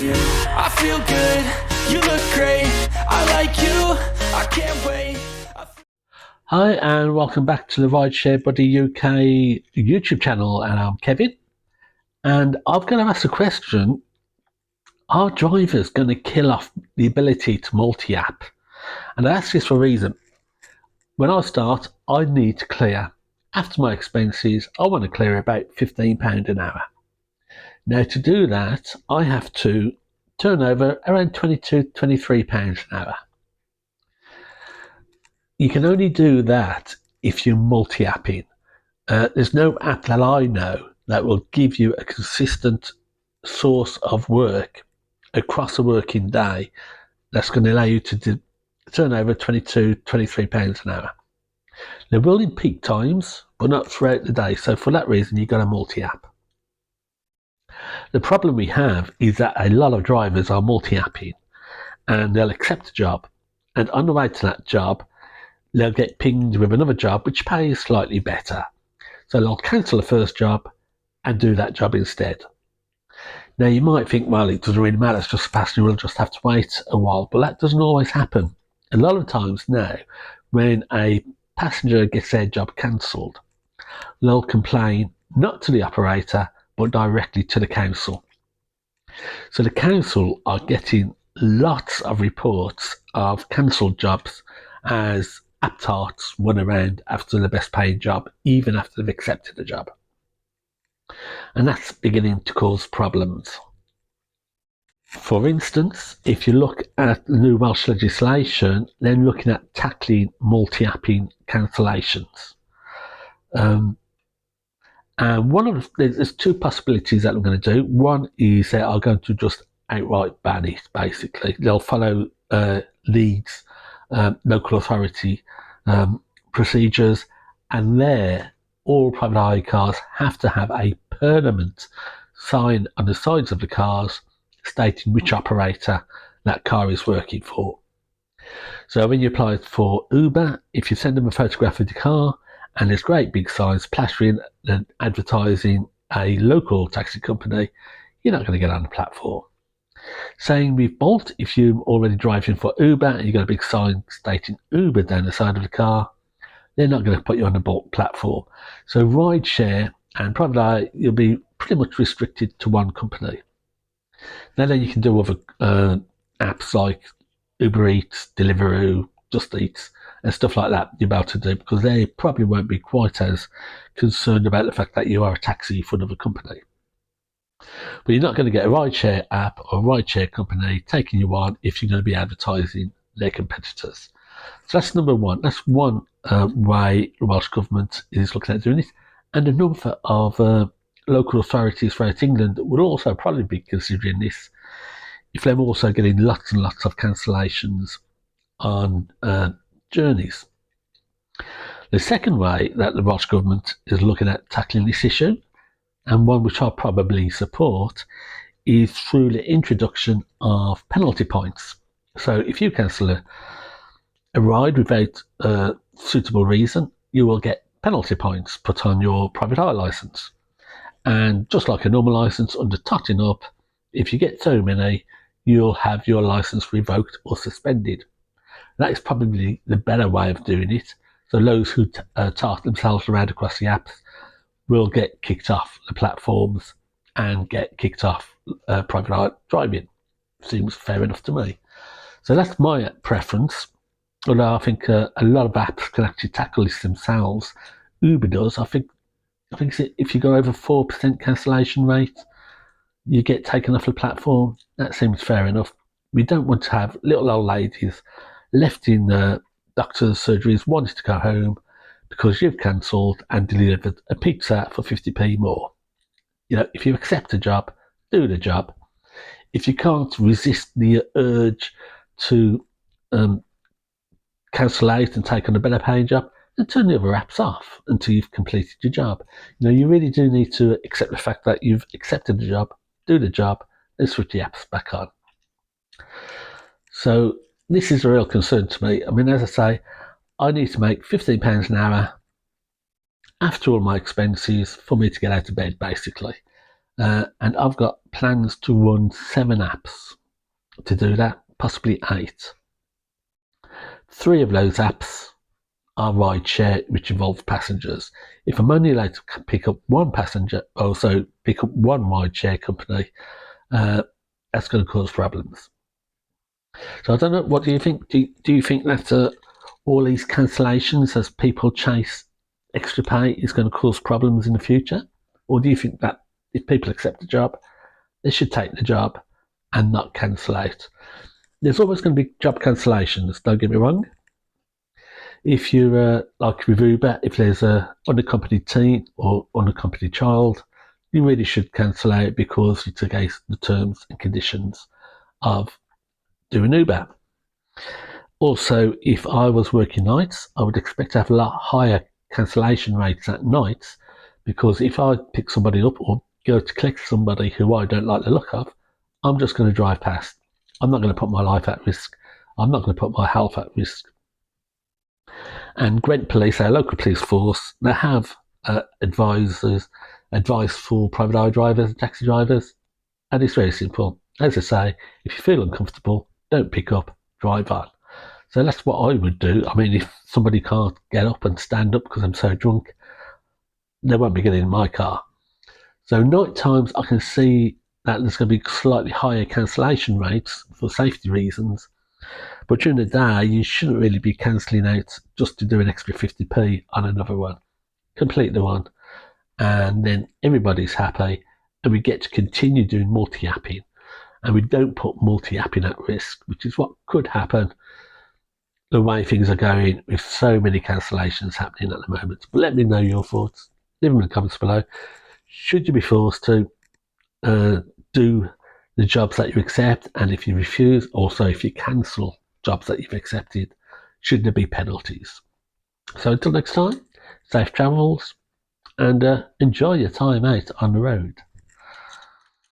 love you. I feel good, you look great. I like you, I can't wait. Hi and welcome back to the Rideshare Buddy UK YouTube channel, and I'm Kevin, and I'm going to ask a question: are drivers going to kill off the ability to multi-app? And I ask this for a reason. When I start, I need to clear, after my expenses, I want to clear about £15 an hour. Now to do that, I have to turn over around £22-23 an hour. You can only do that if you're multi-apping. There's no app that I know that will give you a consistent source of work across a working day that's going to allow you to turn over £22-23 an hour. They will in peak times, but not throughout the day. So for that reason, you've got to multi-app. The problem we have is that a lot of drivers are multi-apping, and they'll accept a job, and on the way to that job, they'll get pinged with another job which pays slightly better. So they'll cancel the first job and do that job instead. Now you might think, well, it doesn't really matter, it's just a passenger, we'll just have to wait a while, but that doesn't always happen. A lot of times now, when a passenger gets their job cancelled, they'll complain not to the operator, but directly to the council. So the council are getting lots of reports of cancelled jobs as app tarts run around after the best paying job, even after they've accepted the job. And that's beginning to cause problems. For instance, if you look at the new Welsh legislation, then looking at tackling multi-apping cancellations. And there's two possibilities that I'm going to do. One is they are going to just outright ban it, basically. They'll follow Leeds local authority procedures, and there all private hire cars have to have a permanent sign on the sides of the cars stating which operator that car is working for. So when you apply for Uber, if you send them a photograph of the car and there's great big signs plastering and advertising a local taxi company, you're not going to get on the platform. Same with Bolt, if you're already driving for Uber and you've got a big sign stating Uber down the side of the car, they're not going to put you on the Bolt platform. So Rideshare and private hire, you'll be pretty much restricted to one company. Now then you can do other apps like Uber Eats, Deliveroo, Just Eat, and stuff like that you'll be able to do, because they probably won't be quite as concerned about the fact that you are a taxi for another company. But you're not going to get a rideshare app or a rideshare company taking you on if you're going to be advertising their competitors. So that's number one. That's one way the Welsh Government is looking at doing it. And a number of local authorities throughout England would also probably be considering this if they're also getting lots and lots of cancellations on journeys. The second way that the Welsh Government is looking at tackling this issue, and one which I probably support, is through the introduction of penalty points. So if you cancel a ride without a suitable reason, you will get penalty points put on your private hire licence. And just like a normal licence, under totting up, if you get so many, you'll have your licence revoked or suspended. That is probably the better way of doing it. So those who tart themselves around across the apps will get kicked off the platforms and get kicked off private hire driving. Seems fair enough to me. So that's my preference. Although I think a lot of apps can actually tackle this themselves. Uber does. I think if you go over 4% cancellation rate, you get taken off the platform. That seems fair enough. We don't want to have little old ladies left in doctors' surgeries wanting to go home because you've cancelled and delivered a pizza for 50p more. You know, if you accept a job, do the job. If you can't resist the urge to cancel out and take on a better paying job, then turn the other apps off until you've completed your job. You know, you really do need to accept the fact that you've accepted the job, do the job, and switch the apps back on. So this is a real concern to me. I mean, as I say, I need to make £15 an hour after all my expenses for me to get out of bed, basically. and I've got plans to run 7 apps to do that, possibly 8. 3 of those apps are rideshare, which involve passengers. If I'm only allowed to pick up 1 passenger, also pick up 1 rideshare company, that's going to cause problems. So I don't know, what do you think? Do you think that all these cancellations as people chase extra pay is going to cause problems in the future? Or do you think that if people accept the job, they should take the job and not cancel out? There's always going to be job cancellations, don't get me wrong. If you're like with Uber, if there's a unaccompanied teen or unaccompanied child, you really should cancel out because it's against the terms and conditions of doing Uber. Also, if I was working nights, I would expect to have a lot higher cancellation rates at nights, because if I pick somebody up or go to collect somebody who I don't like the look of, I'm just going to drive past. I'm not going to put my life at risk. I'm not going to put my health at risk. And Gwent Police, our local police force, they have advice for private eye drivers and taxi drivers. And it's very simple. As I say, if you feel uncomfortable, don't pick up, drive on. So that's what I would do. I mean, if somebody can't get up and stand up because I'm so drunk, they won't be getting in my car. So night times, I can see that there's going to be slightly higher cancellation rates for safety reasons. But during the day, you shouldn't really be cancelling out just to do an extra 50p on another one. Complete the one, and then everybody's happy, and we get to continue doing multi-apping, and we don't put multi-apping at risk, which is what could happen the way things are going with so many cancellations happening at the moment. But let me know your thoughts. Leave them in the comments below. Should you be forced to do the jobs that you accept, and if you refuse, also if you cancel jobs that you've accepted, should there be penalties? So until next time, safe travels, and enjoy your time out on the road.